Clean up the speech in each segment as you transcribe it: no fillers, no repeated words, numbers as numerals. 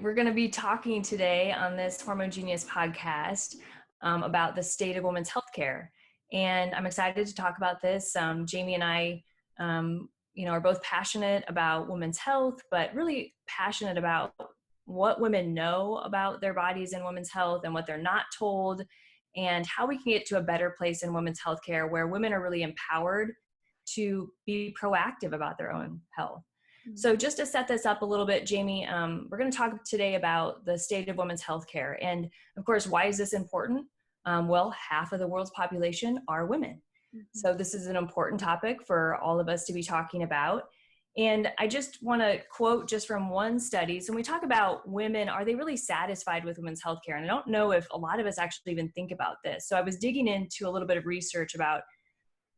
We're going to be talking today on this Hormone Genius podcast about the state of women's healthcare. And I'm excited to talk about this. Jamie and I, are both passionate about women's health, but really passionate about what women know about their bodies and women's health and what they're not told, and how we can get to a better place in women's healthcare where women are really empowered to be proactive about their own health. So just to set this up a little bit, Jamie, we're going to talk today about the state of women's healthcare. And of course, why is this important? Well, half of the world's population are women. So this is an important topic for all of us to be talking about. And I just want to quote just from one study. So when we talk about women, are they really satisfied with women's healthcare? And I don't know if a lot of us actually even think about this. So I was digging into a little bit of research about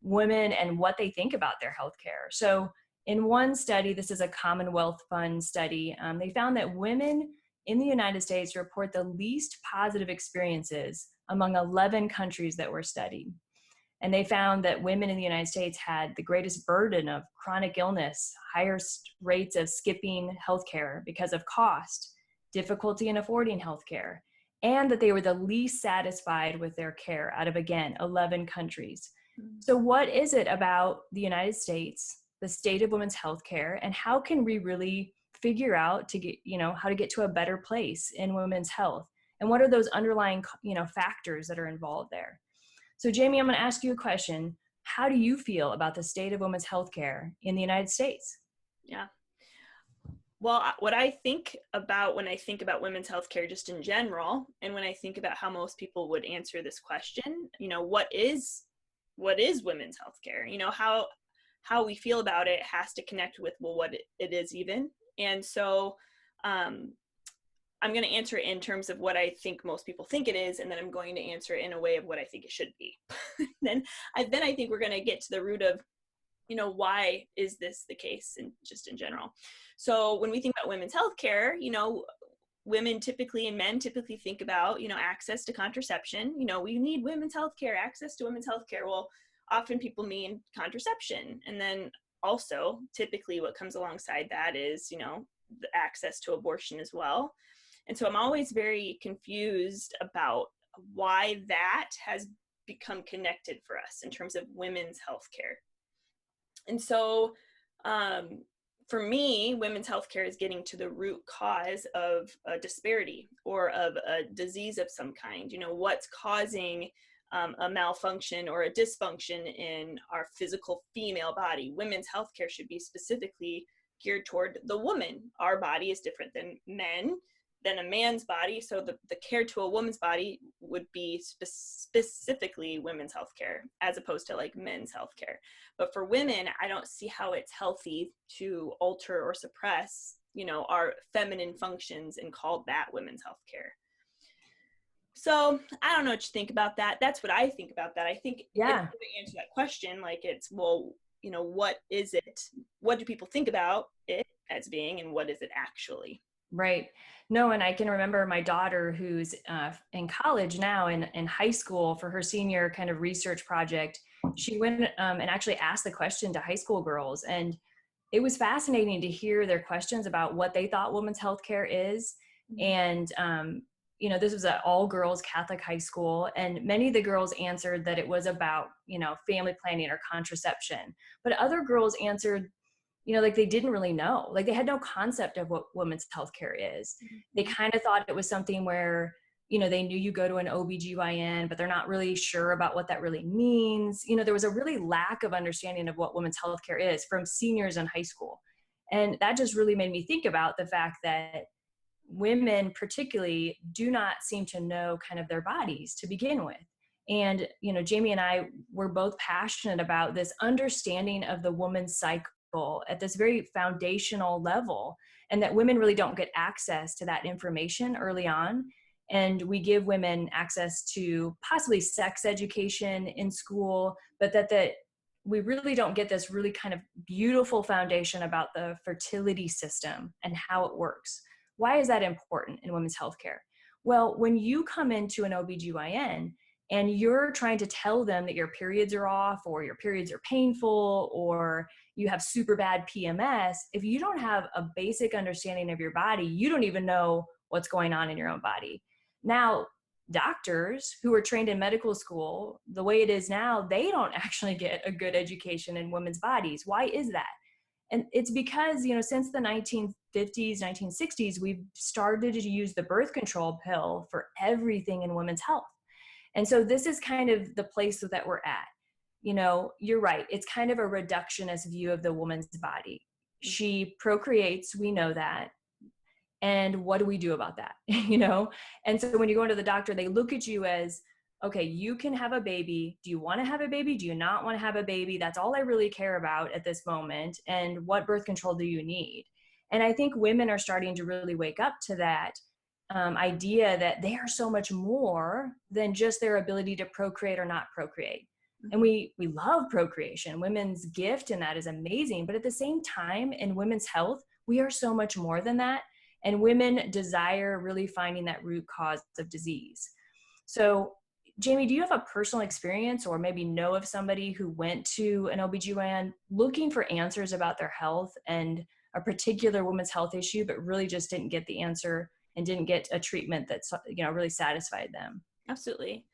women and what they think about their healthcare. So in one study, this is a Commonwealth Fund study, they found that women in the United States report the least positive experiences among 11 countries that were studied. And they found that women in the United States had the greatest burden of chronic illness, higher rates of skipping healthcare because of cost, difficulty in affording healthcare, and that they were the least satisfied with their care out of, again, 11 countries. So what is it about the United States, the state of women's healthcare, and how can we really figure out to get, how to get to a better place in women's health? And what are those underlying, factors that are involved there? So Jamie, I'm going to ask you a question. How do you feel about the state of women's healthcare in the United States? Yeah. Well, what I think about when I think about women's healthcare just in general, and when I think about how most people would answer this question, what is women's healthcare? How we feel about it has to connect with, what it is even. And so I'm going to answer it in terms of what I think most people think it is, and then I'm going to answer it in a way of what I think it should be. then I think we're going to get to the root of, why is this the case, and just in general. So when we think about women's healthcare, women typically and men typically think about, access to contraception. We need women's healthcare, access to women's healthcare. Well, often people mean contraception. And then also typically what comes alongside that is, the access to abortion as well. And so I'm always very confused about why that has become connected for us in terms of women's healthcare. And so for me, women's healthcare is getting to the root cause of a disparity or of a disease of some kind. What's causing a malfunction or a dysfunction in our physical female body. Women's healthcare should be specifically geared toward the woman. Our body is different than a man's body. So the care to a woman's body would be specifically women's healthcare as opposed to like men's healthcare. But for women, I don't see how it's healthy to alter or suppress, our feminine functions and call that women's healthcare. So I don't know what you think about that. That's what I think about that. I think to answer that question, like it's, what is it? What do people think about it as being, and what is it actually? Right. No, and I can remember my daughter who's in college now, in high school for her senior kind of research project. She went and actually asked the question to high school girls. And it was fascinating to hear their questions about what they thought women's healthcare is. And, this was an all-girls Catholic high school. And many of the girls answered that it was about, family planning or contraception. But other girls answered, like they didn't really know, like they had no concept of what women's healthcare is. They kind of thought it was something where, they knew you go to an OBGYN, but they're not really sure about what that really means. There was a really lack of understanding of what women's healthcare is from seniors in high school. And that just really made me think about the fact that women particularly do not seem to know kind of their bodies to begin with. And, Jamie and I were both passionate about this understanding of the woman's cycle at this very foundational level, and that women really don't get access to that information early on. And we give women access to possibly sex education in school, but that we really don't get this really kind of beautiful foundation about the fertility system and how it works. Why is that important in women's healthcare? Well, when you come into an OBGYN and you're trying to tell them that your periods are off, or your periods are painful, or you have super bad PMS. If you don't have a basic understanding of your body, you don't even know what's going on in your own body. Now, doctors who are trained in medical school, the way it is now, they don't actually get a good education in women's bodies. Why is that? And it's because, since the 1950s, 1960s, we've started to use the birth control pill for everything in women's health. And so this is kind of the place that we're at. You're right. It's kind of a reductionist view of the woman's body. She procreates, we know that. And what do we do about that? And so when you go into the doctor, they look at you as, okay, you can have a baby. Do you want to have a baby? Do you not want to have a baby? That's all I really care about at this moment. And what birth control do you need? And I think women are starting to really wake up to that idea that they are so much more than just their ability to procreate or not procreate. And we love procreation. Women's gift in that is amazing. But at the same time, in women's health, we are so much more than that. And women desire really finding that root cause of disease. So, Jamie, do you have a personal experience or maybe know of somebody who went to an OBGYN looking for answers about their health and a particular women's health issue, but really just didn't get the answer and didn't get a treatment that's, really satisfied them? Absolutely.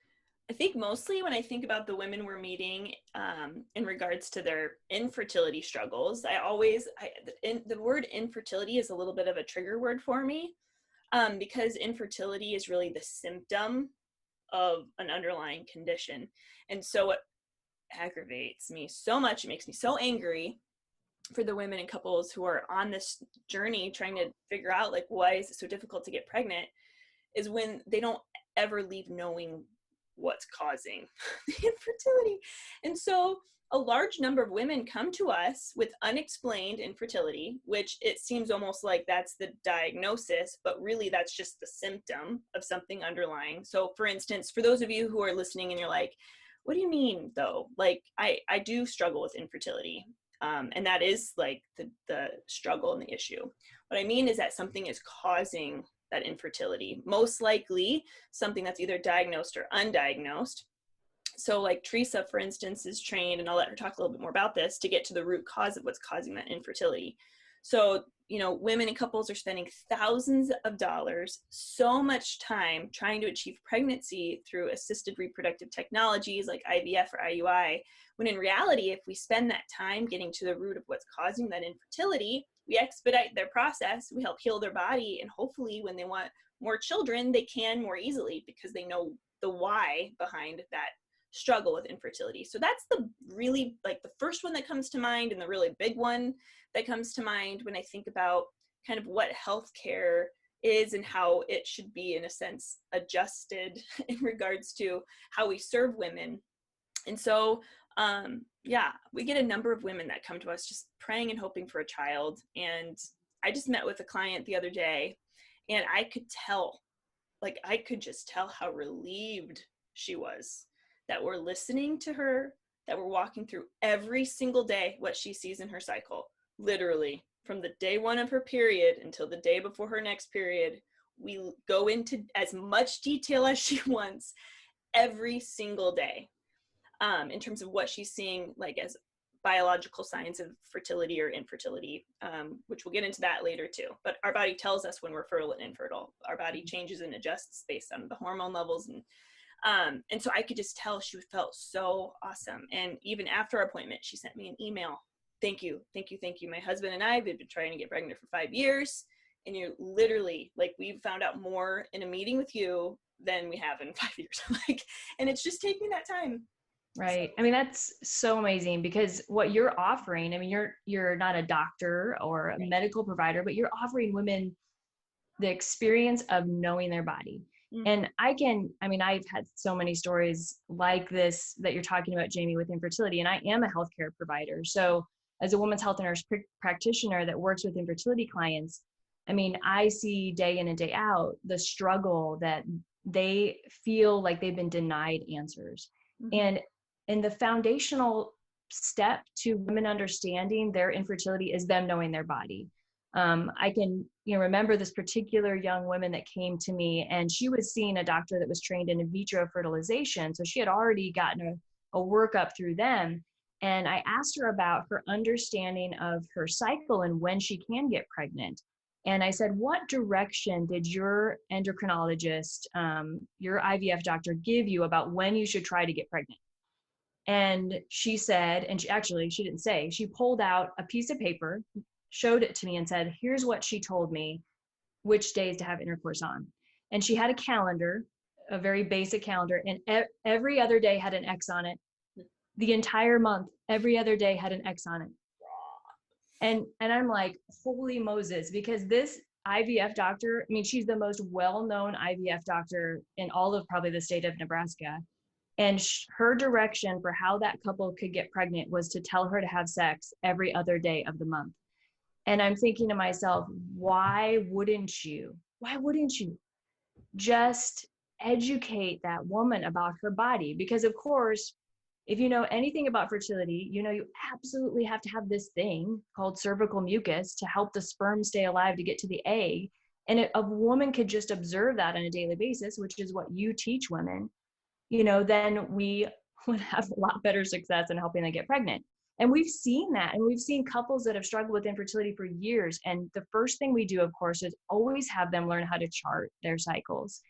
I think mostly when I think about the women we're meeting in regards to their infertility struggles, the word infertility is a little bit of a trigger word for me because infertility is really the symptom of an underlying condition. And so what aggravates me so much, it makes me so angry for the women and couples who are on this journey trying to figure out like, why is it so difficult to get pregnant, is when they don't ever leave knowing what's causing the infertility. And so a large number of women come to us with unexplained infertility, which it seems almost like that's the diagnosis, but really that's just the symptom of something underlying. So for instance, for those of you who are listening and you're like, what do you mean though? Like I do struggle with infertility. And that is like the struggle and the issue. What I mean is that something is causing that infertility, most likely something that's either diagnosed or undiagnosed. So like Teresa, for instance, is trained, and I'll let her talk a little bit more about this, to get to the root cause of what's causing that infertility. So, women and couples are spending thousands of dollars, so much time trying to achieve pregnancy through assisted reproductive technologies like IVF or IUI, when in reality, if we spend that time getting to the root of what's causing that infertility, we expedite their process, we help heal their body, and hopefully when they want more children, they can more easily because they know the why behind that struggle with infertility. So that's the really like the first one that comes to mind, and the really big one that comes to mind when I think about kind of what healthcare is and how it should be, in a sense, adjusted in regards to how we serve women. And so we get a number of women that come to us just praying and hoping for a child. And I just met with a client the other day, and I could just tell how relieved she was that we're listening to her, that we're walking through every single day what she sees in her cycle, literally from the day one of her period until the day before her next period. We go into as much detail as she wants every single day. In terms of what she's seeing, like as biological signs of fertility or infertility, which we'll get into that later too. But our body tells us when we're fertile and infertile. Our body changes and adjusts based on the hormone levels. And so I could just tell she felt so awesome. And even after our appointment, she sent me an email. Thank you. Thank you. Thank you. My husband and I have been trying to get pregnant for 5 years. And you're literally like, we've found out more in a meeting with you than we have in 5 years. And it's just taking that time. Right. I mean, that's so amazing, because what you're offering, I mean, you're not a doctor or a medical provider, but you're offering women the experience of knowing their body. Mm-hmm. And I've had so many stories like this that you're talking about, Jamie, with infertility, and I am a healthcare provider. So as a women's health nurse practitioner that works with infertility clients, I mean, I see day in and day out the struggle that they feel like they've been denied answers. Mm-hmm. And the foundational step to women understanding their infertility is them knowing their body. I can remember this particular young woman that came to me, and she was seeing a doctor that was trained in vitro fertilization. So she had already gotten a workup through them. And I asked her about her understanding of her cycle and when she can get pregnant. And I said, what direction did your endocrinologist, your IVF doctor give you about when you should try to get pregnant? And she said, and she didn't say, she pulled out a piece of paper, showed it to me and said, here's what she told me, which days to have intercourse on. And she had a calendar, a very basic calendar, and every other day had an X on it. The entire month, every other day had an X on it. And I'm like, holy Moses, because this IVF doctor, I mean, she's the most well-known IVF doctor in all of probably the state of Nebraska. And her direction for how that couple could get pregnant was to tell her to have sex every other day of the month. And I'm thinking to myself, why wouldn't you? Why wouldn't you just educate that woman about her body? Because of course, if you know anything about fertility, you know you absolutely have to have this thing called cervical mucus to help the sperm stay alive to get to the egg. And if a woman could just observe that on a daily basis, which is what you teach women, you know, then we would have a lot better success in helping them get pregnant. And we've seen that. And we've seen couples that have struggled with infertility for years. And the first thing we do, of course, is always have them learn how to chart their cycles.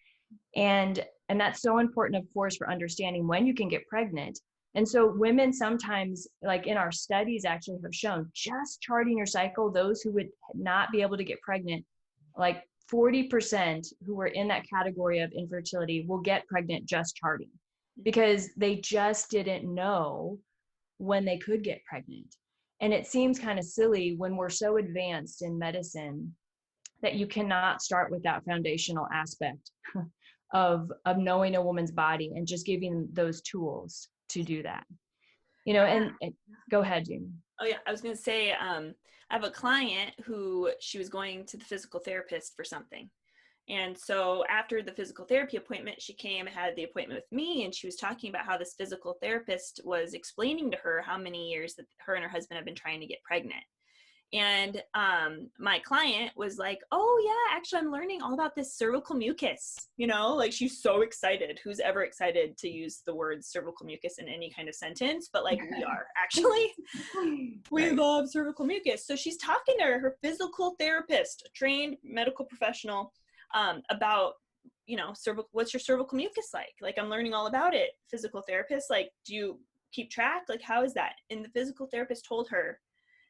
And that's so important, of course, for understanding when you can get pregnant. And so women sometimes, like in our studies actually have shown, just charting your cycle, those who would not be able to get pregnant, like 40% who are in that category of infertility will get pregnant just charting, because they just didn't know when they could get pregnant. And it seems kind of silly when we're so advanced in medicine that you cannot start with that foundational aspect of knowing a woman's body and just giving those tools to do that. You know, and go ahead, Jamie. Oh yeah, I was going to say, I have a client who she was going to the physical therapist for something. And so after the physical therapy appointment, she came and had the appointment with me, and she was talking about how this physical therapist was explaining to her how many years that her and her husband have been trying to get pregnant. And my client was like, oh yeah, actually I'm learning all about this cervical mucus, you know, like she's so excited. Who's ever excited to use the word cervical mucus in any kind of sentence? But like we are actually, we love cervical mucus. So she's talking to her physical therapist, a trained medical professional, about, you know, what's your cervical mucus like? Like I'm learning all about it. Physical therapist, like, do you keep track? Like, how is that? And the physical therapist told her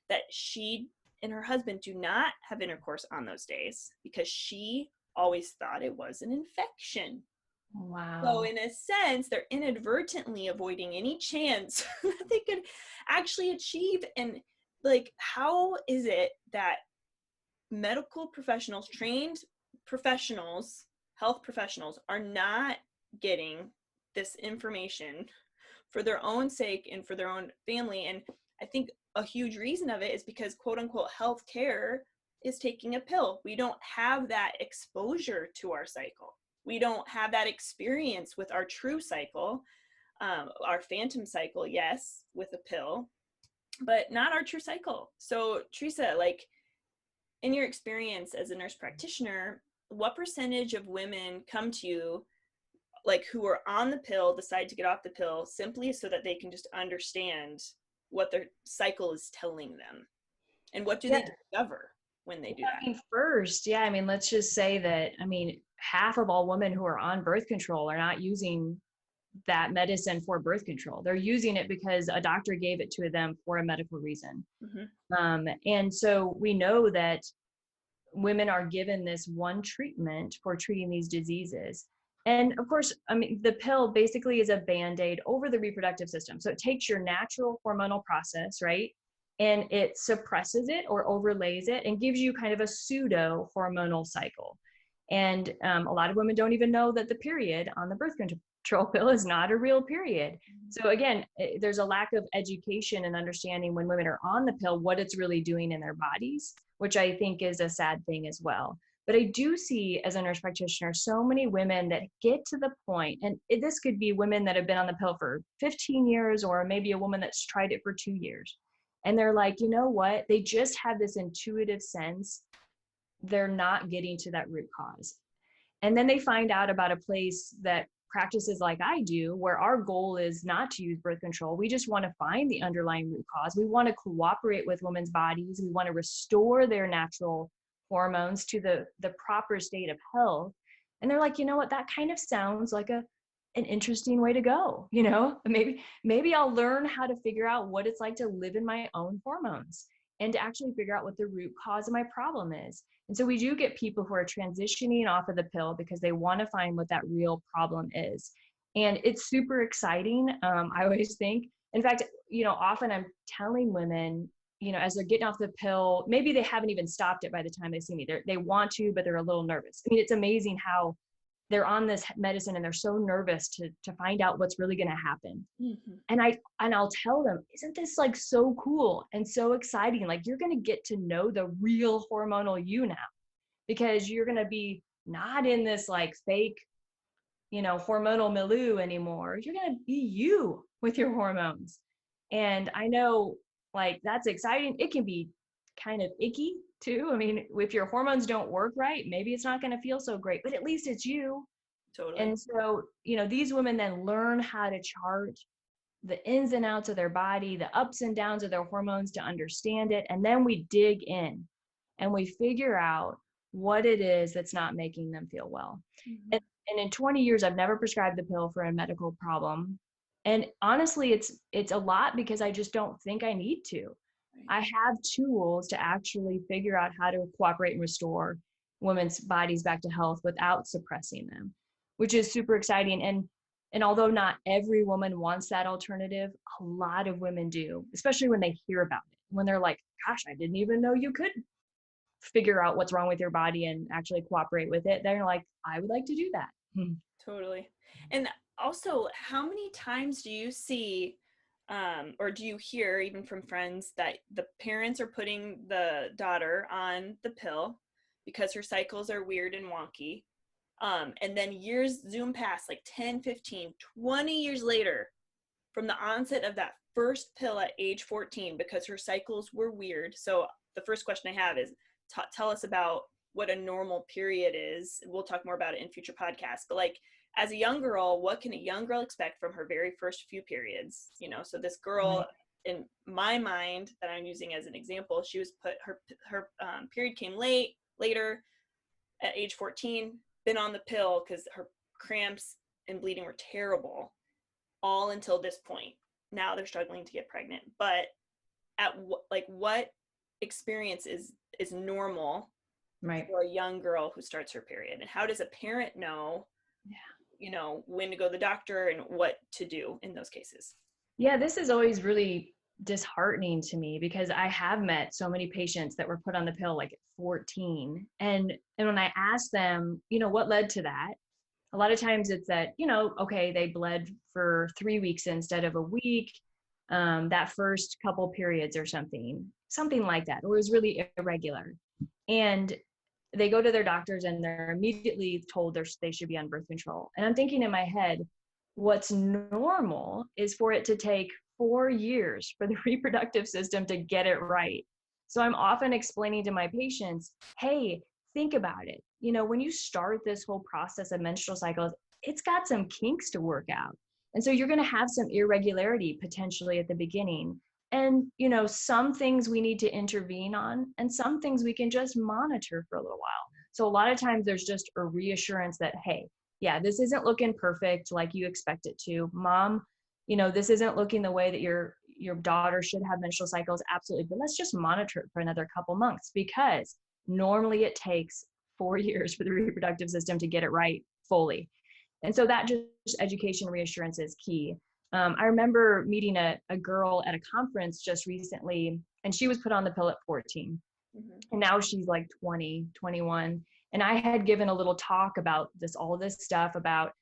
that she and her husband do not have intercourse on those days because she always thought it was an infection. Wow. So in a sense, they're inadvertently avoiding any chance that they could actually achieve. And like, how is it that medical professionals, trained professionals, health professionals are not getting this information for their own sake and for their own family? And I think a huge reason of it is because quote unquote healthcare is taking a pill. We don't have that exposure to our cycle. We don't have that experience with our true cycle, our phantom cycle, yes, with a pill, but not our true cycle. So Teresa, like in your experience as a nurse practitioner, what percentage of women come to you like who are on the pill, decide to get off the pill simply so that they can just understand what their cycle is telling them? And what do they discover when they do that? I mean, first, I mean, let's just say that, I mean, half of all women who are on birth control are not using that medicine for birth control. They're using it because a doctor gave it to them for a medical reason. And so we know that women are given this one treatment for treating these diseases. And of course, I mean, the pill basically is a Band-Aid over the reproductive system. So it takes your natural hormonal process, right? And it suppresses it or overlays it and gives you kind of a pseudo hormonal cycle. And a lot of women don't even know that the period on the birth control pill is not a real period. So again, there's a lack of education and understanding when women are on the pill, what it's really doing in their bodies, which I think is a sad thing as well. But I do see as a nurse practitioner, so many women that get to the point, and this could be women that have been on the pill for 15 years, or maybe a woman that's tried it for 2 years. And they're like, you know what? They just have this intuitive sense. They're not getting to that root cause. And then they find out about a place that practices like I do, where our goal is not to use birth control. We just want to find the underlying root cause. We want to cooperate with women's bodies. We want to restore their natural hormones to the proper state of health. And they're like, you know what, that kind of sounds like an interesting way to go. Maybe I'll learn how to figure out what it's like to live in my own hormones and to actually figure out what the root cause of my problem is. And so we do get people who are transitioning off of the pill because they want to find what that real problem is. And it's super exciting. I always think, in fact, often I'm telling women, as they're getting off the pill, maybe they haven't even stopped it by the time they see me. They want to, but they're a little nervous. I mean, it's amazing how they're on this medicine and they're so nervous to find out what's really going to happen. Mm-hmm. And I'll tell them, isn't this like so cool and so exciting? Like, you're going to get to know the real hormonal you now, because you're going to be not in this like fake, hormonal milieu anymore. You're going to be you with your hormones. And I know, like, that's exciting. It can be kind of icky too. I mean, if your hormones don't work right, maybe it's not going to feel so great, but at least it's you. Totally. And so, these women then learn how to chart the ins and outs of their body, the ups and downs of their hormones, to understand it. And then we dig in and we figure out what it is that's not making them feel well. Mm-hmm. And in 20 years, I've never prescribed the pill for a medical problem. And honestly, it's a lot because I just don't think I need to. I have tools to actually figure out how to cooperate and restore women's bodies back to health without suppressing them, which is super exciting. And although not every woman wants that alternative, a lot of women do, especially when they hear about it, when they're like, gosh, I didn't even know you could figure out what's wrong with your body and actually cooperate with it. They're like, I would like to do that. Totally. And also, how many times do you see or do you hear, even from friends, that the parents are putting the daughter on the pill because her cycles are weird and wonky, and then years zoom past, like 10, 15, 20 years later from the onset of that first pill at age 14, because her cycles were weird. So the first question I have is, tell us about what a normal period is. We'll talk more about it in future podcasts, but like, as a young girl, what can a young girl expect from her very first few periods? So this girl, in my mind, that I'm using as an example, she was her period came later at age 14, been on the pill because her cramps and bleeding were terrible, all until this point. Now they're struggling to get pregnant. But at what experience is normal, right, for a young girl who starts her period? And how does a parent know, when to go to the doctor and what to do in those cases? Yeah, this is always really disheartening to me, because I have met so many patients that were put on the pill like at 14. And when I ask them, what led to that? A lot of times it's that, okay, they bled for 3 weeks instead of a week, that first couple periods or something like that, or it was really irregular. And they go to their doctors and they're immediately told they should be on birth control. And I'm thinking in my head, what's normal is for it to take 4 years for the reproductive system to get it right. So I'm often explaining to my patients, hey, think about it. When you start this whole process of menstrual cycles, it's got some kinks to work out. And so you're going to have some irregularity potentially at the beginning. And, some things we need to intervene on, and some things we can just monitor for a little while. So a lot of times there's just a reassurance that, hey, yeah, this isn't looking perfect like you expect it to. Mom, this isn't looking the way that your daughter should have menstrual cycles. Absolutely. But let's just monitor it for another couple months, because normally it takes 4 years for the reproductive system to get it right fully. And so that just education reassurance is key. I remember meeting a girl at a conference just recently, and she was put on the pill at 14. Mm-hmm. And now she's like 20, 21. And I had given a little talk about all this stuff about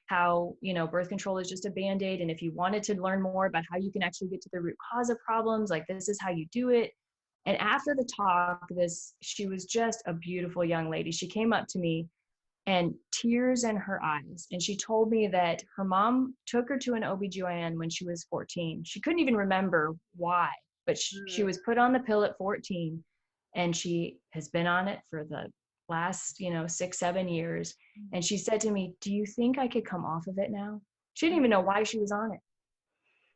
how, birth control is just a Band-Aid. And if you wanted to learn more about how you can actually get to the root cause of problems, like, this is how you do it. And after the talk, she was just a beautiful young lady. She came up to me and tears in her eyes. And she told me that her mom took her to an OBGYN when she was 14. She couldn't even remember why, but she was put on the pill at 14, and she has been on it for the last, 6, 7 years. And she said to me, do you think I could come off of it now? She didn't even know why she was on it.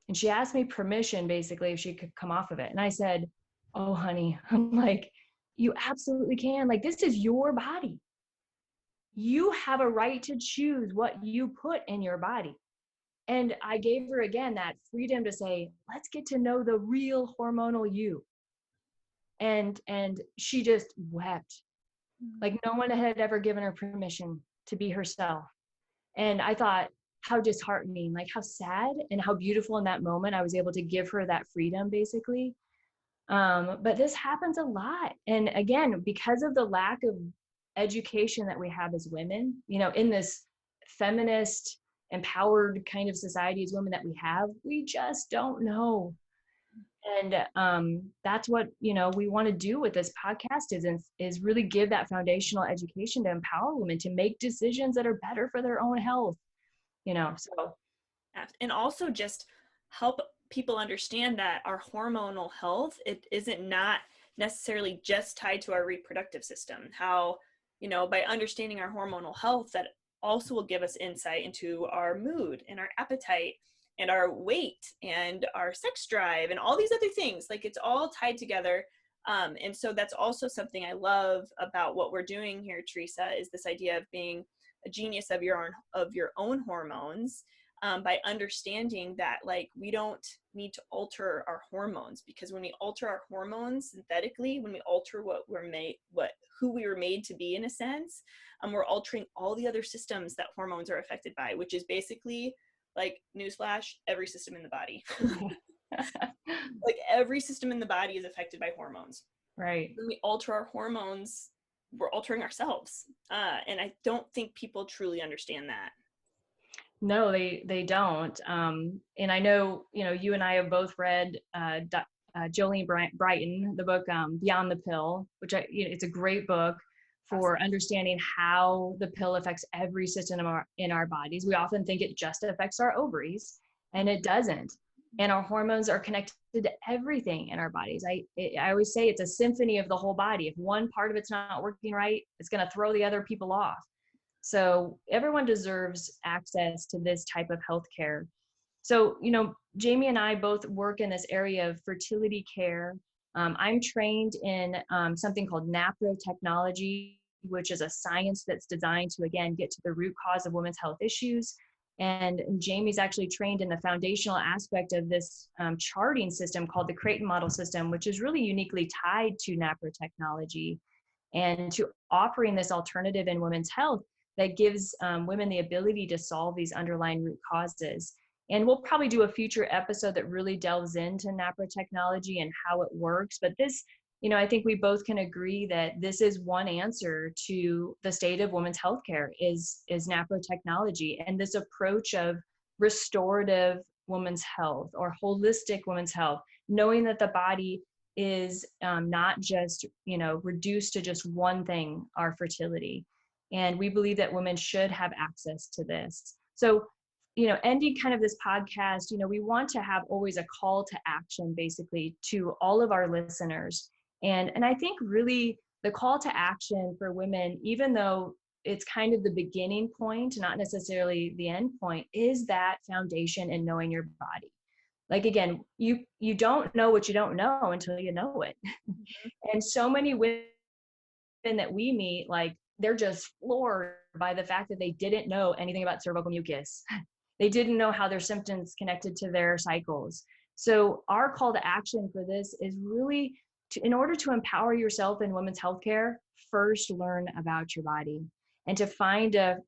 And she asked me permission, basically, if she could come off of it. And I said, oh, honey, I'm like, you absolutely can. Like, this is your body. You have a right to choose what you put in your body. And I gave her, again, that freedom to say, let's get to know the real hormonal you. And she just wept. Like, no one had ever given her permission to be herself. And I thought, how disheartening, like how sad and how beautiful in that moment I was able to give her that freedom, basically. But this happens a lot. And again, because of the lack of education that we have as women, in this feminist, empowered kind of society as women that we have, we just don't know. And that's what, we want to do with this podcast is really give that foundational education to empower women to make decisions that are better for their own health, so. And also just help people understand that our hormonal health, it isn't not necessarily just tied to our reproductive system. How, by understanding our hormonal health, that also will give us insight into our mood and our appetite and our weight and our sex drive and all these other things. Like, it's all tied together. And so that's also something I love about what we're doing here, Teresa, is this idea of being a genius of your own hormones, by understanding that, like, we don't need to alter our hormones, because when we alter our hormones synthetically, when we alter who we were made to be, in a sense, we're altering all the other systems that hormones are affected by, which is basically, like, newsflash, every system in the body. Like, every system in the body is affected by hormones. Right. When we alter our hormones, we're altering ourselves. And I don't think people truly understand that. No, they don't. And I know, you and I have both read Jolene Brighton, the book Beyond the Pill, which it's a great book for understanding how the pill affects every system in our bodies. We often think it just affects our ovaries, and it doesn't. And our hormones are connected to everything in our bodies. I always say it's a symphony of the whole body. If one part of it's not working right, it's going to throw the other people off. So everyone deserves access to this type of healthcare. So, Jamie and I both work in this area of fertility care. I'm trained in something called technology, which is a science that's designed to, again, get to the root cause of women's health issues. And Jamie's actually trained in the foundational aspect of this charting system called the Creighton model system, which is really uniquely tied to technology and to offering this alternative in women's health that gives women the ability to solve these underlying root causes. And we'll probably do a future episode that really delves into technology and how it works. But this, I think we both can agree that this is one answer to the state of women's healthcare is technology, and this approach of restorative women's health or holistic women's health, knowing that the body is not just, reduced to just one thing, our fertility. And we believe that women should have access to this. So, ending kind of this podcast, we want to have always a call to action, basically, to all of our listeners. And I think really the call to action for women, even though it's kind of the beginning point, not necessarily the end point, is that foundation in knowing your body. Like, again, you don't know what you don't know until you know it. And so many women that we meet, like, they're just floored by the fact that they didn't know anything about cervical mucus. They didn't know how their symptoms connected to their cycles. So our call to action for this is really in order to empower yourself in women's healthcare, first learn about your body, and to find a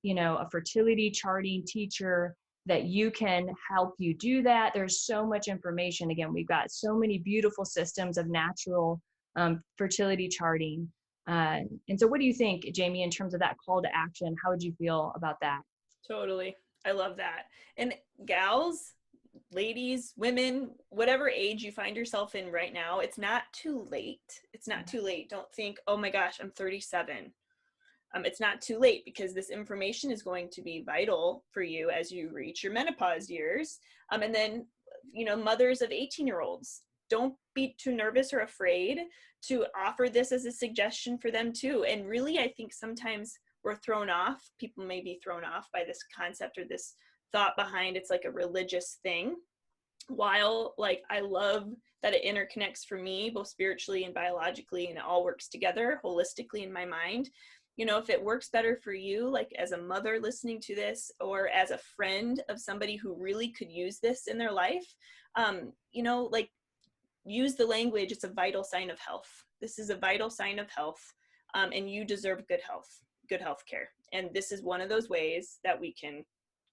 fertility charting teacher that you can help you do that. There's so much information. Again, we've got so many beautiful systems of natural fertility charting. And so what do you think, Jamie, in terms of that call to action? How would you feel about that? Totally. I love that. And gals, ladies, women, whatever age you find yourself in right now, it's not too late. It's not too late. Don't think, oh my gosh, I'm 37. It's not too late, because this information is going to be vital for you as you reach your menopause years. And then, mothers of 18-year-olds, don't be too nervous or afraid to offer this as a suggestion for them too. And really, I think sometimes people may be thrown off by this concept or this thought behind it's like a religious thing. While like I love that it interconnects for me both spiritually and biologically, and it all works together holistically in my mind, if it works better for you, like as a mother listening to this, or as a friend of somebody who really could use this in their life, like use the language, it's a vital sign of health. This is a vital sign of health, and you deserve good health care. And this is one of those ways that we can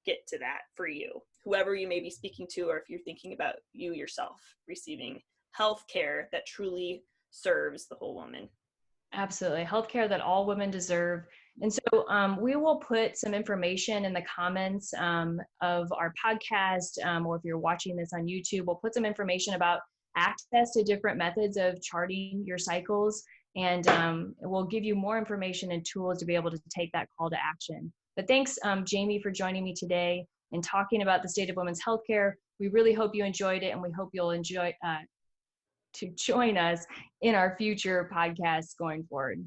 get to that for you, whoever you may be speaking to, or if you're thinking about you yourself receiving health care that truly serves the whole woman. Absolutely. Healthcare that all women deserve. And so we will put some information in the comments of our podcast, or if you're watching this on YouTube, we'll put some information about access to different methods of charting your cycles. And we'll give you more information and tools to be able to take that call to action. But thanks, Jamie, for joining me today and talking about the state of women's healthcare. We really hope you enjoyed it, and we hope you'll enjoy to join us in our future podcasts going forward.